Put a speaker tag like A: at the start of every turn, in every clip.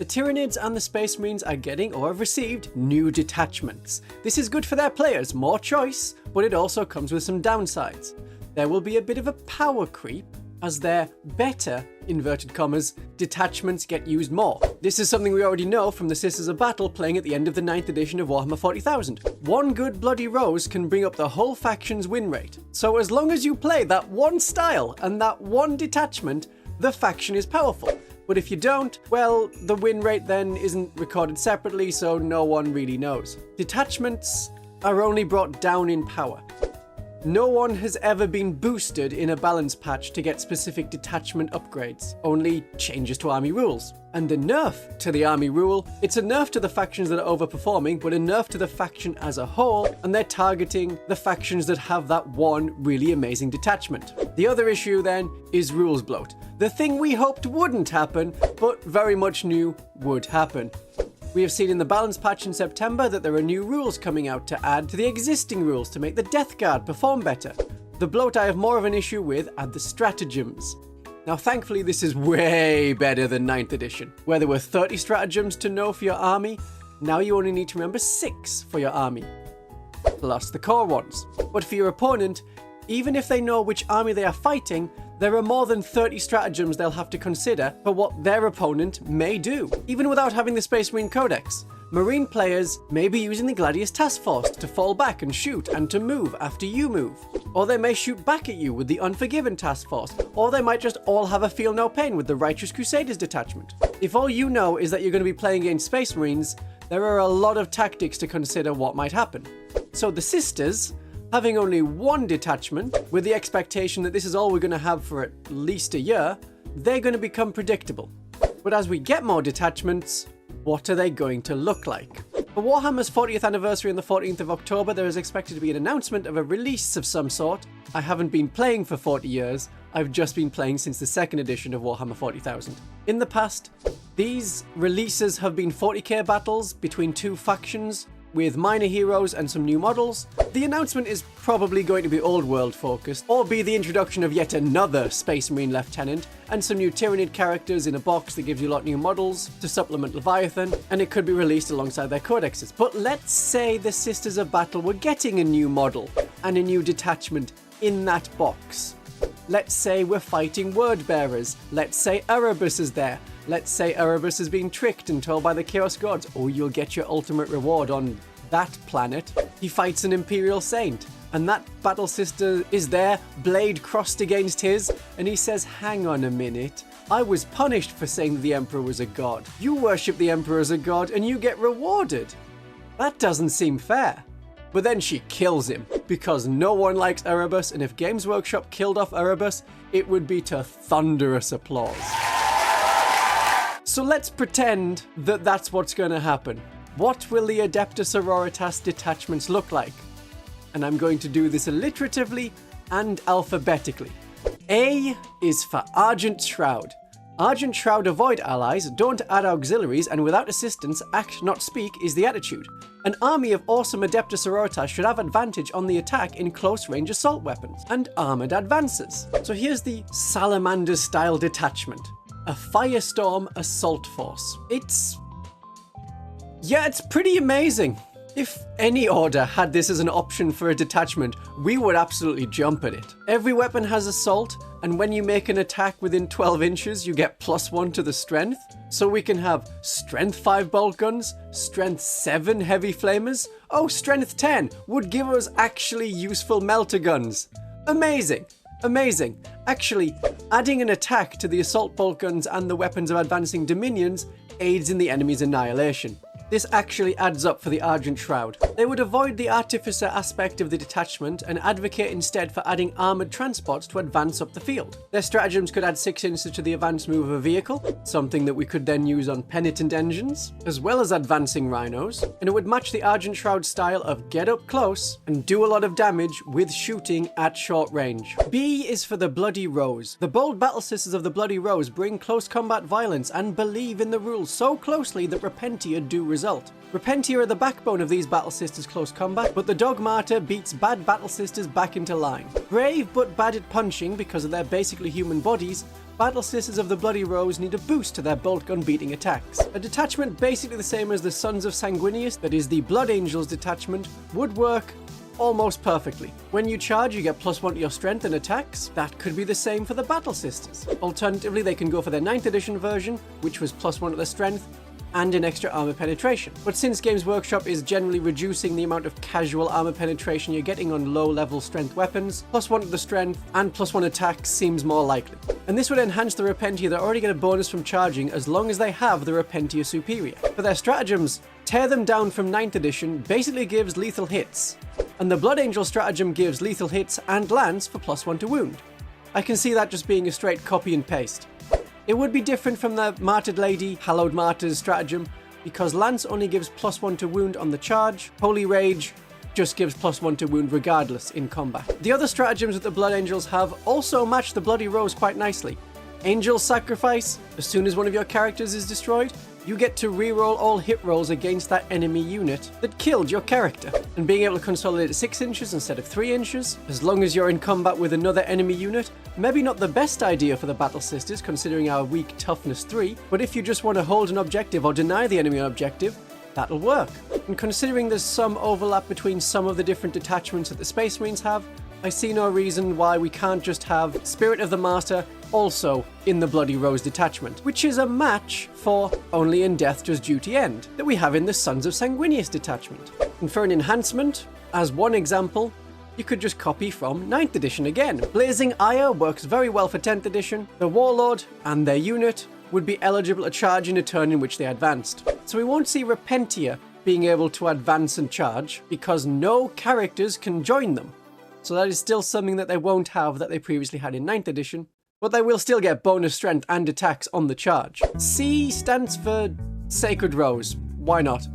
A: The Tyranids and the Space Marines are getting or have received new detachments. This is good for their players, more choice, but it also comes with some downsides. There will be a bit of a power creep as their better, inverted commas, detachments get used more. This is something we already know from the Sisters of Battle playing at the end of the 9th edition of Warhammer 40,000. One good bloody rose can bring up the whole faction's win rate. So as long as you play that one style and that one detachment, the faction is powerful. But if you don't, well, the win rate then isn't recorded separately, so no one really knows. Detachments are only brought down in power. No one has ever been boosted in a balance patch to get specific detachment upgrades, only changes to army rules. And the nerf to the army rule, it's a nerf to the factions that are overperforming, but a nerf to the faction as a whole, and they're targeting the factions that have that one really amazing detachment. The other issue then is rules bloat. The thing we hoped wouldn't happen, but very much knew would happen. We have seen in the balance patch in September that there are new rules coming out to add to the existing rules to make the Death Guard perform better. The bloat I have more of an issue with are the stratagems. Now thankfully this is way better than 9th edition, where there were 30 stratagems to know for your army. Now you only need to remember 6 for your army, plus the core ones. But for your opponent, even if they know which army they are fighting, there are more than 30 stratagems they'll have to consider for what their opponent may do. Even without having the Space Marine Codex, Marine players may be using the Gladius Task Force to fall back and shoot and to move after you move. Or they may shoot back at you with the Unforgiven Task Force, or they might just all have a Feel No Pain with the Righteous Crusaders detachment. If all you know is that you're going to be playing against Space Marines, there are a lot of tactics to consider what might happen. So the Sisters, having only one detachment, with the expectation that this is all we're going to have for at least a year, they're going to become predictable. But as we get more detachments, what are they going to look like? For Warhammer's 40th anniversary on the 14th of October, there is expected to be an announcement of a release of some sort. I haven't been playing for 40 years, I've just been playing since the 2nd edition of Warhammer 40,000. In the past, these releases have been 40k battles between two factions, with minor heroes and some new models. The announcement is probably going to be old world focused, or be the introduction of yet another Space Marine Lieutenant, and some new Tyranid characters in a box that gives you a lot new models to supplement Leviathan, and it could be released alongside their codexes. But let's say the Sisters of Battle were getting a new model and a new detachment in that box. Let's say we're fighting word bearers. Let's say Erebus is there. Let's say Erebus is being tricked and told by the Chaos Gods, oh, you'll get your ultimate reward on that planet. He fights an Imperial Saint, and that battle sister is there, blade crossed against his, and he says, hang on a minute, I was punished for saying the Emperor was a god. You worship the Emperor as a god, and you get rewarded. That doesn't seem fair. But then she kills him, because no one likes Erebus, and if Games Workshop killed off Erebus, it would be to thunderous applause. So let's pretend that that's what's going to happen. What will the Adepta Sororitas detachments look like? And I'm going to do this alliteratively and alphabetically. A is for Argent Shroud. Argent Shroud avoid allies, don't add auxiliaries, and without assistance, act not speak is the attitude. An army of awesome Adepta Sororitas should have advantage on the attack in close range assault weapons and armoured advances. So here's the Salamander style detachment. A Firestorm Assault Force. It's pretty amazing. If any order had this as an option for a detachment, we would absolutely jump at it. Every weapon has assault, and when you make an attack within 12 inches, you get +1 to the strength. So we can have strength 5 bolt guns, strength 7 heavy flamers. Oh, strength 10 would give us actually useful melter guns. Amazing. Amazing. Actually, adding an attack to the assault bolt guns and the weapons of advancing dominions aids in the enemy's annihilation. This actually adds up for the Argent Shroud. They would avoid the artificer aspect of the detachment and advocate instead for adding armoured transports to advance up the field. Their stratagems could add 6 inches to the advance move of a vehicle, something that we could then use on penitent engines, as well as advancing rhinos, and it would match the Argent Shroud style of get up close and do a lot of damage with shooting at short range. B is for the Bloody Rose. The bold battle sisters of the Bloody Rose bring close combat violence and believe in the rules so closely that Repentia do result. Repentia are the backbone of these Battle Sisters close combat, but the Dog Martyr beats bad Battle Sisters back into line. Brave but bad at punching because of their basically human bodies, Battle Sisters of the Bloody Rose need a boost to their bolt gun beating attacks. A detachment basically the same as the Sons of Sanguinius, that is the Blood Angels detachment, would work almost perfectly. When you charge, you get +1 to your strength and attacks. That could be the same for the Battle Sisters. Alternatively, they can go for their 9th edition version, which was +1 to their strength, and an extra armor penetration. But since Games Workshop is generally reducing the amount of casual armor penetration you're getting on low-level strength weapons, +1 to the strength and +1 attack seems more likely. And this would enhance the Repentia that already get a bonus from charging as long as they have the Repentia Superior. For their stratagems, Tear Them Down from 9th edition basically gives lethal hits, and the Blood Angel stratagem gives lethal hits and lance for +1 to wound. I can see that just being a straight copy and paste. It would be different from the Martyred Lady, Hallowed Martyrs stratagem, because Lance only gives +1 to wound on the charge, Holy Rage just gives +1 to wound regardless in combat. The other stratagems that the Blood Angels have also match the Bloody Rose quite nicely. Angel Sacrifice, as soon as one of your characters is destroyed, you get to reroll all hit rolls against that enemy unit that killed your character. And being able to consolidate at 6 inches instead of 3 inches, as long as you're in combat with another enemy unit, maybe not the best idea for the Battle Sisters considering our weak toughness 3, but if you just want to hold an objective or deny the enemy an objective, that'll work. And considering there's some overlap between some of the different detachments that the Space Marines have, I see no reason why we can't just have Spirit of the Master also in the Bloody Rose detachment, which is a match for Only in Death Does Duty End that we have in the Sons of Sanguinius detachment. And for an enhancement, as one example, you could just copy from 9th edition again. Blazing Ire works very well for 10th edition. The Warlord and their unit would be eligible to charge in a turn in which they advanced. So we won't see Repentia being able to advance and charge because no characters can join them. So that is still something that they won't have that they previously had in 9th edition, but they will still get bonus strength and attacks on the charge. C stands for Sacred Rose. Why not?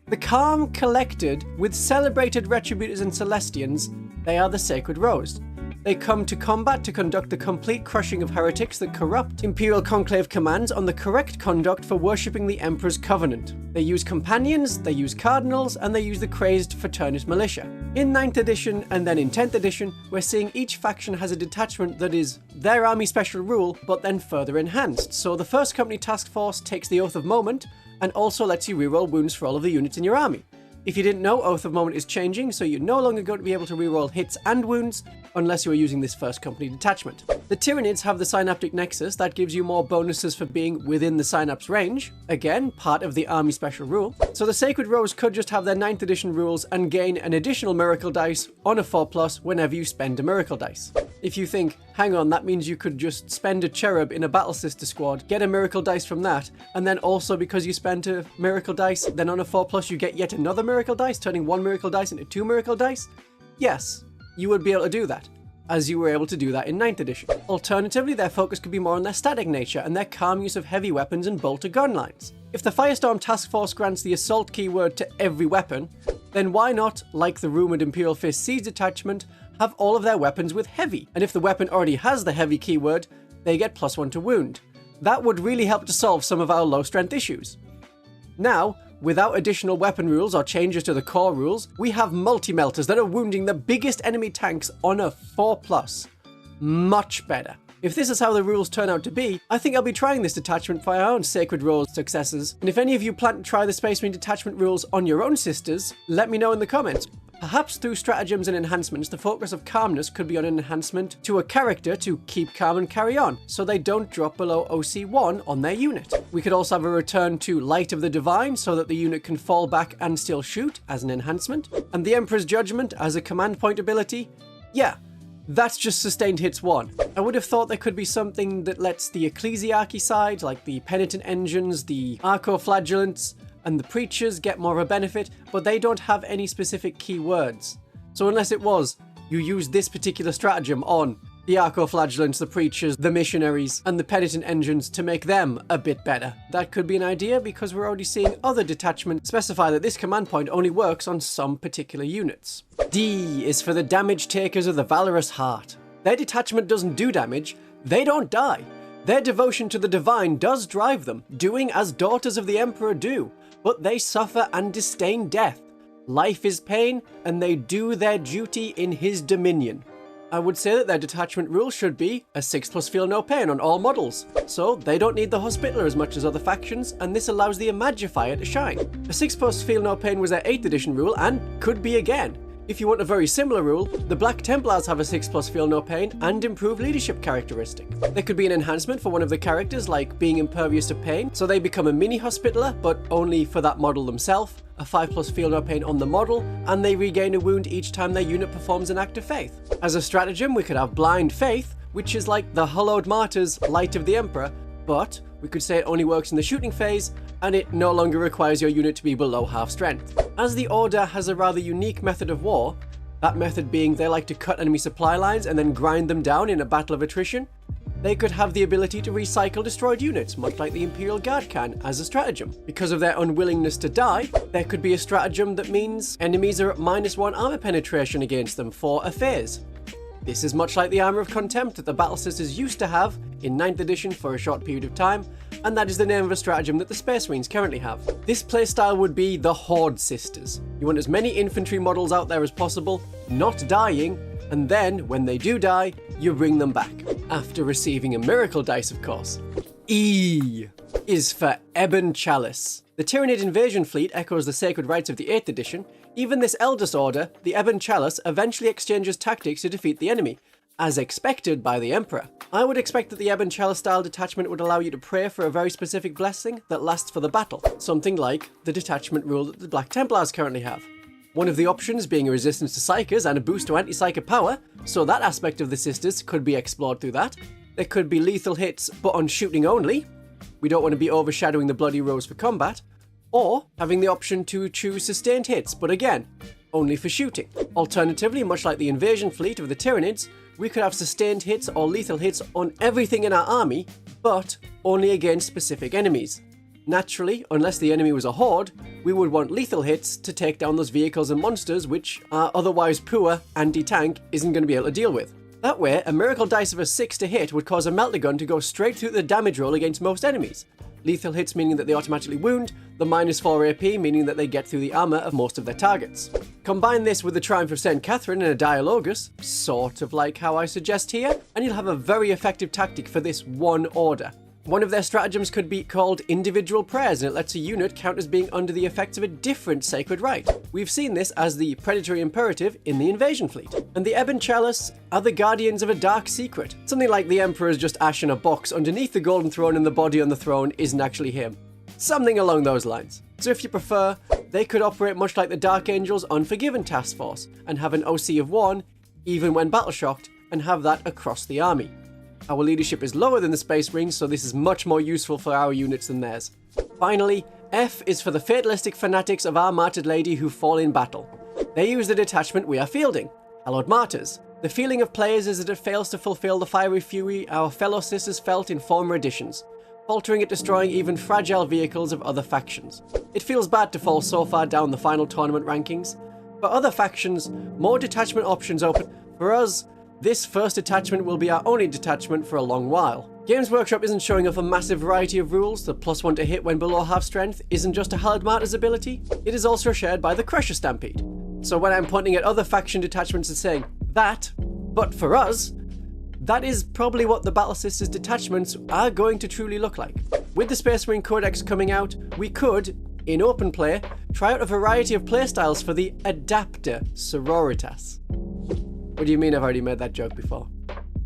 A: The Calm Collected with Celebrated Retributors and Celestians, they are the Sacred Rose. They come to combat to conduct the complete crushing of heretics that corrupt Imperial Conclave commands on the correct conduct for worshipping the Emperor's Covenant. They use companions, they use cardinals, and they use the crazed Fraternus Militia. In 9th edition and then in 10th edition, we're seeing each faction has a detachment that is their army special rule, but then further enhanced. So the First Company Task Force takes the Oath of Moment, and also lets you reroll wounds for all of the units in your army. If you didn't know, Oath of Moment is changing, so you're no longer going to be able to reroll hits and wounds unless you are using this First Company detachment. The Tyranids have the Synaptic Nexus that gives you more bonuses for being within the Synapse range, again, part of the army special rule. So the Sacred Rose could just have their 9th edition rules and gain an additional miracle dice on a 4+ whenever you spend a miracle dice. If you think, hang on, that means you could just spend a cherub in a Battle Sister squad, get a miracle dice from that, and then also because you spent a miracle dice, then on a 4+ you get yet another miracle dice, turning 1 miracle dice into 2 miracle dice? Yes, you would be able to do that, as you were able to do that in 9th edition. Alternatively, their focus could be more on their static nature and their calm use of heavy weapons and bolter gun lines. If the Firestorm Task Force grants the assault keyword to every weapon, then why not, like the rumoured Imperial Fist Siege detachment, have all of their weapons with heavy? And if the weapon already has the heavy keyword, they get +1 to wound. That would really help to solve some of our low strength issues. Now, without additional weapon rules or changes to the core rules, we have multi-melters that are wounding the biggest enemy tanks on a 4+. Much better. If this is how the rules turn out to be, I think I'll be trying this detachment for our own Sacred Rose successors. And if any of you plan to try the Space Marine detachment rules on your own sisters, let me know in the comments. Perhaps through stratagems and enhancements, the focus of calmness could be on an enhancement to a character to keep calm and carry on, so they don't drop below OC1 on their unit. We could also have a return to Light of the Divine, so that the unit can fall back and still shoot as an enhancement. And the Emperor's Judgment as a command point ability? Yeah, that's just sustained hits 1. I would have thought there could be something that lets the Ecclesiarchy side, like the Penitent Engines, the Archoflagellants, and the Preachers get more of a benefit, but they don't have any specific keywords. So unless it was, you use this particular stratagem on the Archoflagellants, the Preachers, the Missionaries, and the Penitent Engines to make them a bit better. That could be an idea because we're already seeing other detachments specify that this command point only works on some particular units. D is for the Damage Takers of the Valorous Heart. Their detachment doesn't do damage, they don't die. Their devotion to the divine does drive them, doing as daughters of the Emperor do, but they suffer and disdain death. Life is pain, and they do their duty in his dominion. I would say that their detachment rule should be a 6+ feel no pain on all models, so they don't need the Hospitaller as much as other factions, and this allows the Imagifier to shine. A 6+ feel no pain was their 8th edition rule and could be again. If you want a very similar rule, the Black Templars have a 6+ feel no pain and improved leadership characteristic. There could be an enhancement for one of the characters, like being impervious to pain, so they become a mini Hospitaller, but only for that model themselves, a 5+ feel no pain on the model, and they regain a wound each time their unit performs an act of faith. As a stratagem, we could have Blind Faith, which is like the Hallowed Martyrs Light of the Emperor, but we could say it only works in the shooting phase, and it no longer requires your unit to be below half strength. As the Order has a rather unique method of war, that method being they like to cut enemy supply lines and then grind them down in a battle of attrition, they could have the ability to recycle destroyed units, much like the Imperial Guard can, as a stratagem. Because of their unwillingness to die, there could be a stratagem that means enemies are at -1 armor penetration against them for a phase. This is much like the Armor of Contempt that the Battle Sisters used to have in 9th edition for a short period of time, and that is the name of a stratagem that the Space Marines currently have. This playstyle would be the Horde Sisters. You want as many infantry models out there as possible, not dying, and then, when they do die, you bring them back. After receiving a miracle dice, of course. E is for Ebon Chalice. The Tyranid invasion fleet echoes the sacred rites of the 8th edition. Even this Eldest Order, the Ebon Chalice, eventually exchanges tactics to defeat the enemy, as expected by the Emperor. I would expect that the Ebon Chalice style detachment would allow you to pray for a very specific blessing that lasts for the battle, something like the detachment rule that the Black Templars currently have. One of the options being a resistance to Psykers and a boost to anti-Psyker power, so that aspect of the Sisters could be explored through that. There could be lethal hits but on shooting only. We don't want to be overshadowing the Bloody Rose for combat. Or having the option to choose sustained hits, but again, only for shooting. Alternatively, much like the invasion fleet of the Tyranids, we could have sustained hits or lethal hits on everything in our army, but only against specific enemies. Naturally, unless the enemy was a horde, we would want lethal hits to take down those vehicles and monsters which our otherwise poor anti-tank isn't going to be able to deal with. That way, a miracle dice of a 6 to hit would cause a melter gun to go straight through the damage roll against most enemies. Lethal hits meaning that they automatically wound, the -4 AP meaning that they get through the armor of most of their targets. Combine this with the Triumph of St. Catherine and a Dialogus, sort of like how I suggest here, and you'll have a very effective tactic for this one order. One of their stratagems could be called Individual Prayers, and it lets a unit count as being under the effects of a different sacred rite. We've seen this as the Predatory Imperative in the Invasion Fleet. And the Ebon Chalice are the Guardians of a Dark Secret. Something like the Emperor's just ash in a box underneath the Golden Throne and the body on the throne isn't actually him. Something along those lines. So if you prefer, they could operate much like the Dark Angel's Unforgiven Task Force, and have an OC of 1, even when battle shocked, and have that across the army. Our leadership is lower than the Space Marines, so this is much more useful for our units than theirs. Finally, F is for the fatalistic fanatics of our Martyred Lady who fall in battle. They use the detachment we are fielding, Hallowed Martyrs. The feeling of players is that it fails to fulfill the fiery fury our fellow sisters felt in former editions, faltering at destroying even fragile vehicles of other factions. It feels bad to fall so far down the final tournament rankings. For other factions, more detachment options open. For us, this first detachment will be our only detachment for a long while. Games Workshop isn't showing off a massive variety of rules. The +1 to hit when below half strength isn't just a Hallowed Martyrs ability, it is also shared by the Crusher Stampede. So when I'm pointing at other faction detachments and saying, that, but for us, that is probably what the Battle Sisters detachments are going to truly look like. With the Space Marine Codex coming out, we could, in open play, try out a variety of playstyles for the Adepta Sororitas. What do you mean I've already made that joke before?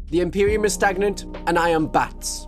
A: The Imperium is stagnant, and I am bats.